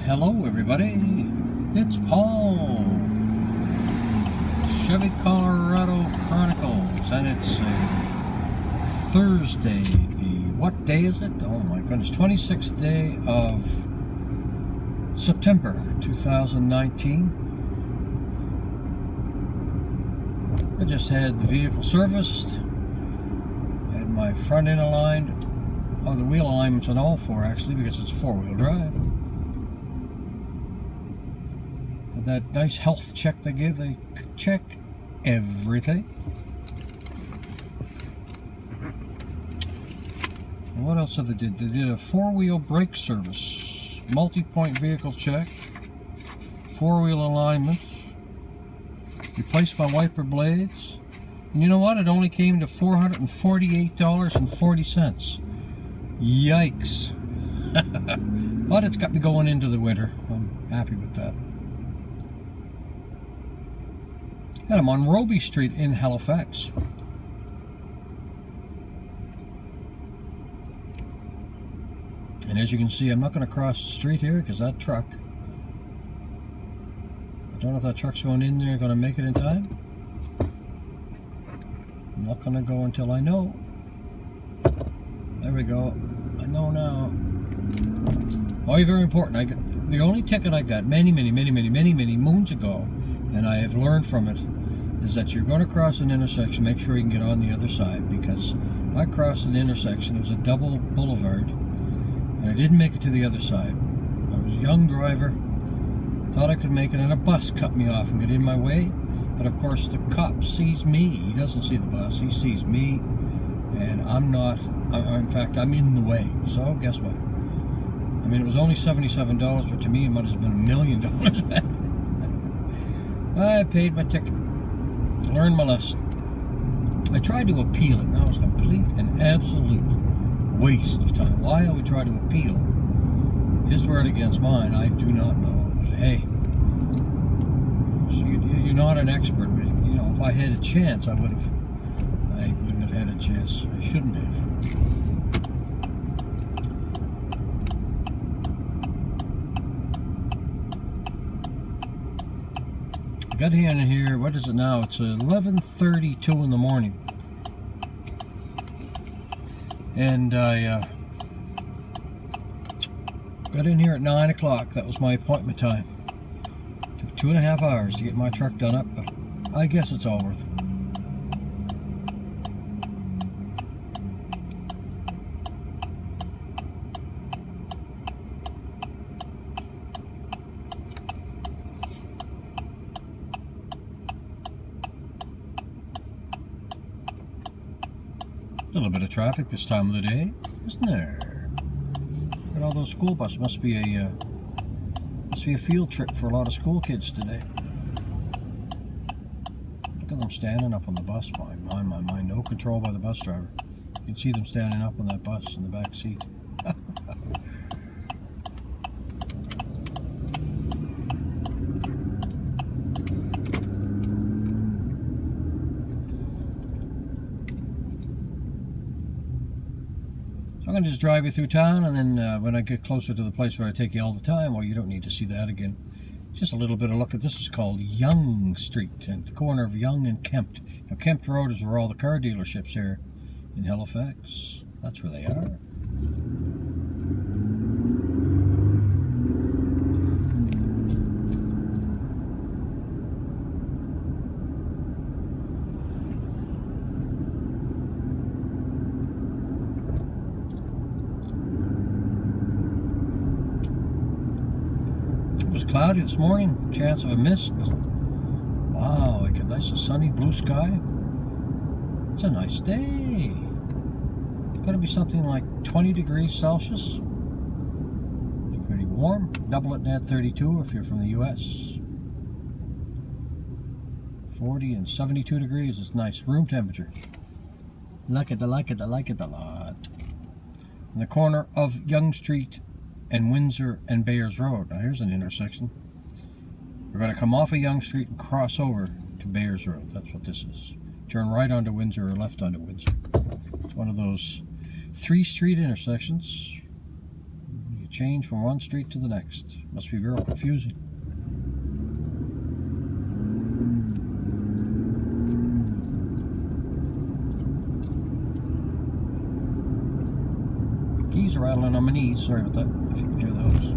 Hello everybody, it's Paul with Chevy Colorado Chronicles, and it's Thursday, what day is it? Oh my goodness, 26th day of September 2019. I just had the vehicle serviced, had my front end aligned, the wheel alignments on all four actually, because it's a four-wheel drive. That nice health check they give, they check everything. And what else have they did? They did a four-wheel brake service, multi-point vehicle check, four-wheel alignments, replaced my wiper blades, and you know what? It only came to $448.40. Yikes. But it's got me going into the winter. I'm happy with that. And I'm on Roby Street in Halifax. And as you can see, I'm not going to cross the street here because that truck, I don't know if that truck's going in there going to make it in time. I'm not going to go until I know. There we go. I know now. Oh, very important. I got the only ticket I got many moons ago, and I have learned from it, is that you're going to cross an intersection, make sure you can get on the other side, because I crossed an intersection, it was a double boulevard, and I didn't make it to the other side. I was a young driver, thought I could make it, and a bus cut me off and got in my way, but of course the cop sees me, he doesn't see the bus, he sees me, and I'm not, in fact, I'm in the way, so guess what? I mean, it was only $77, but to me it might have been $1 million back then. I paid my ticket. Learned my lesson. I tried to appeal it. That was a complete and absolute waste of time. Why I would try to appeal his word against mine, I do not know. But hey, so you're not an expert, but you know, if I had a chance, I wouldn't have had a chance. I shouldn't have. Got in here, what is it now? It's 11:32 in the morning. And I got in here at 9 o'clock. That was my appointment time. Took 2.5 hours to get my truck done up, but I guess it's all worth it. A little bit of traffic this time of the day, isn't there? And all those school buses must be a field trip for a lot of school kids today. Look at them standing up on the bus. My no control by the bus driver. You can see them standing up on that bus in the back seat. I'm going to just drive you through town, and then when I get closer to the place where I take you all the time, well, you don't need to see that again. Just a little bit of look at this. Is called Yonge Street, at the corner of Yonge and Kempt. Now, Kempt Road is where all the car dealerships here in Halifax. That's where they are. It was cloudy this morning, chance of a mist. Wow, like a nice sunny blue sky. It's a nice day. It's going to be something like 20 degrees Celsius. It's pretty warm. Double it and add 32 if you're from the US. 40 and 72 degrees is nice. Room temperature. Like it a lot. In the corner of Yonge Street and Windsor and Bayers Road. Now here's an intersection. We're going to come off of Yonge Street and cross over to Bayers Road. That's what this is. Turn right onto Windsor or left onto Windsor. It's one of those 3-street intersections. change from one street to the next. Must be very confusing. Keys are rattling on my knees. Sorry about that, if you can hear those.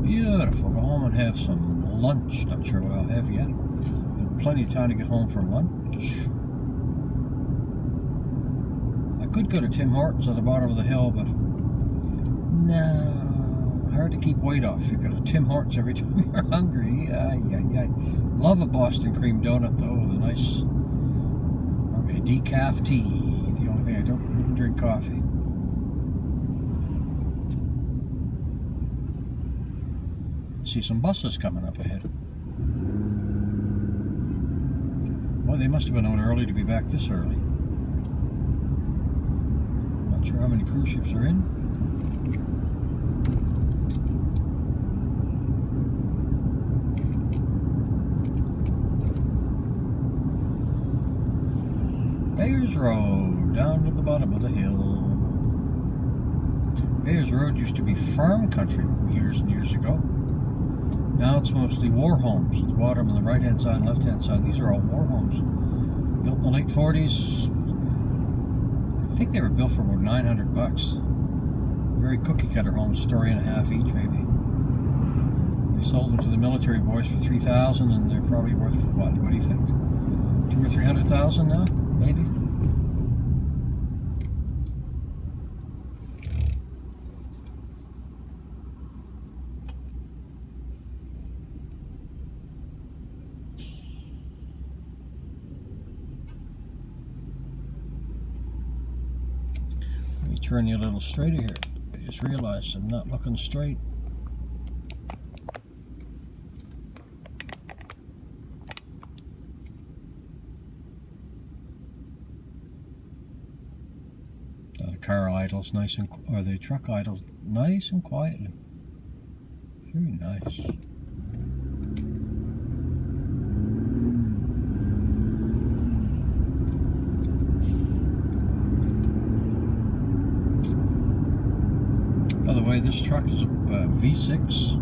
Beautiful. Go home and have some lunch. Not sure what I'll have yet. But plenty of time to get home for lunch. I could go to Tim Hortons at the bottom of the hill, but no, hard to keep weight off. You go to Tim Hortons every time you're hungry. Love a Boston cream donut though, with a nice, probably a decaf tea. The only thing I wouldn't drink coffee. See some buses coming up ahead. Well, they must have been out early to be back this early. Not sure how many cruise ships are in. Bayers Road, down to the bottom of the hill. Bayers Road used to be farm country years and years ago. Now it's mostly war homes at the bottom on the right-hand side and left-hand side. These are all war homes. Built in the late 40s. I think they were built for about $900. Very cookie-cutter homes, story and a half each, maybe. They sold them to the military boys for $3,000, and they're probably worth, what do you think? $200,000 or $300,000 now, maybe? Turn you a little straighter here. I just realized I'm not looking straight. The car idles nice and, or the truck idles nice and quietly. Very nice. By the way, this truck is a V6.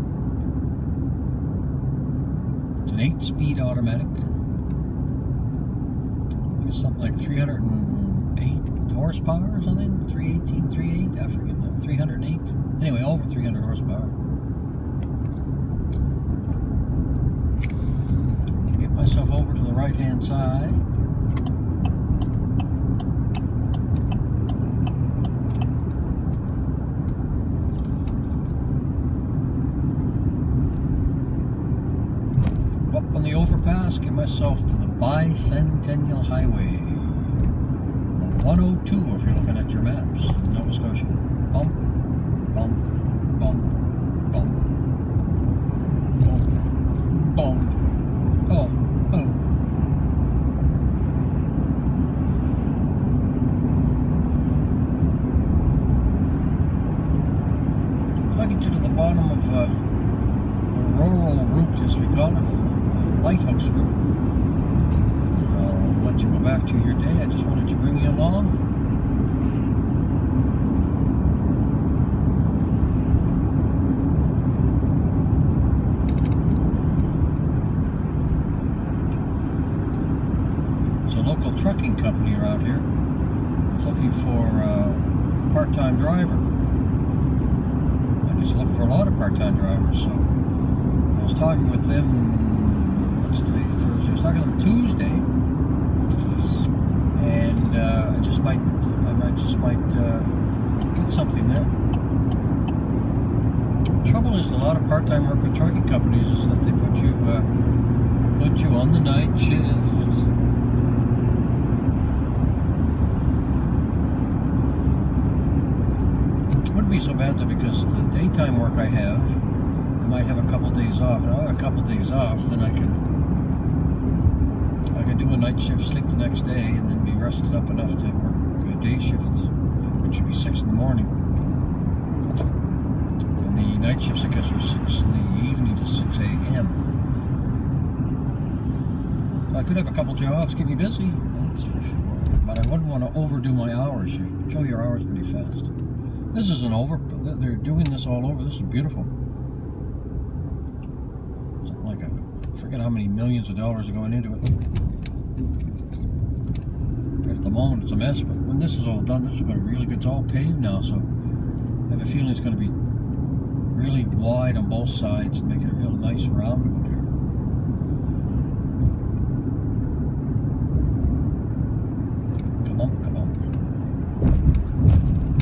It's an 8-speed automatic. It's something like 308 horsepower or something. 318, 308, I forget now. 308. Anyway, over 300 horsepower. Get myself over to the right-hand side. On the overpass, get myself to the Bicentennial Highway. 102 if you're looking at your maps, Nova Scotia. Bump, bump, bump, bump, bump, bump. Oh, oh. So I get you to the bottom of the rural route, as we call it. Lighthouse route. I'll let you go back to your day. I just wanted to bring you along. It's a local trucking company around here. I was looking for a part-time driver. I guess looking for a lot of part-time drivers, so I was talking with them. What's today? Thursday. I was talking to them Tuesday, and I just might get something there. The trouble is, a lot of part-time work with trucking companies is that they put you on the night shift. It wouldn't be so bad though, because the daytime work I have, I might have a couple days off, and I'll have a couple days off, then I can do a night shift, sleep the next day, and then be rested up enough to work a day shift, which should be 6 in the morning. And the night shifts, I guess, are 6 in the evening to 6 a.m. So I could have a couple jobs, keep me busy, that's for sure. But I wouldn't want to overdo my hours. You kill your hours pretty fast. This isn't over. They're doing this all over. This is beautiful. Something like I forget how many millions of dollars are going into it. At the moment, it's a mess, but when this is all done, this is going to be really good. It's all paved now, so I have a feeling it's going to be really wide on both sides and make it a real nice roundabout here. Come on, come on.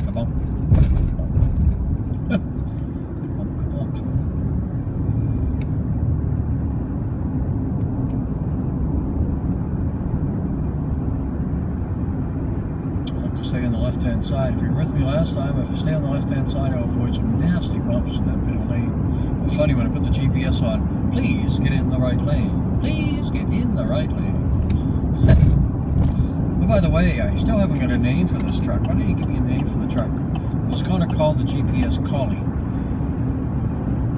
Come on. Come on, come on. Stay on the left-hand side. If you were with me last time, if I stay on the left-hand side, I'll avoid some nasty bumps in that middle lane. It's funny when I put the GPS on, please get in the right lane. Please get in the right lane. Oh, by the way, I still haven't got a name for this truck. Why don't you give me a name for the truck? I was going to call the GPS Collie.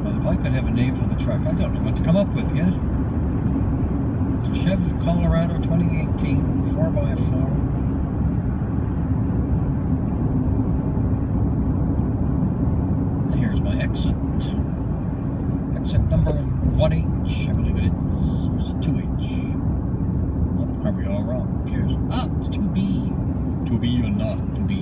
But if I could have a name for the truck, I don't know what to come up with yet. It's a Chevy Colorado 2018 4x4. Here's my exit. Exit number 1H, I believe it is. It's a 2H. Oh, probably all wrong. Who cares? Ah, it's 2B. 2B or not 2B.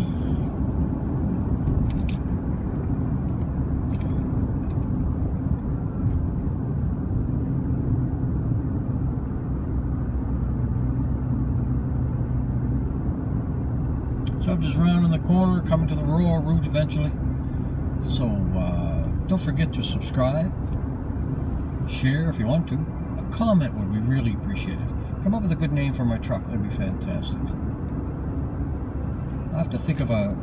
So I'm just rounding the corner, coming to the rural route eventually. So, don't forget to subscribe, share if you want to. A comment would be really appreciated. Come up with a good name for my truck, that'd be fantastic. I'll have to think of a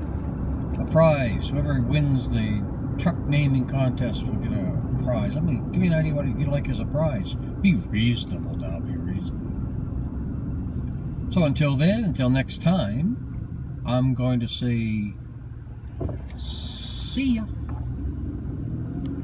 prize. Whoever wins the truck naming contest will get a prize. Let me give me an idea what you'd like as a prize. Be reasonable now, be reasonable. So until then, until next time, I'm going to say see ya.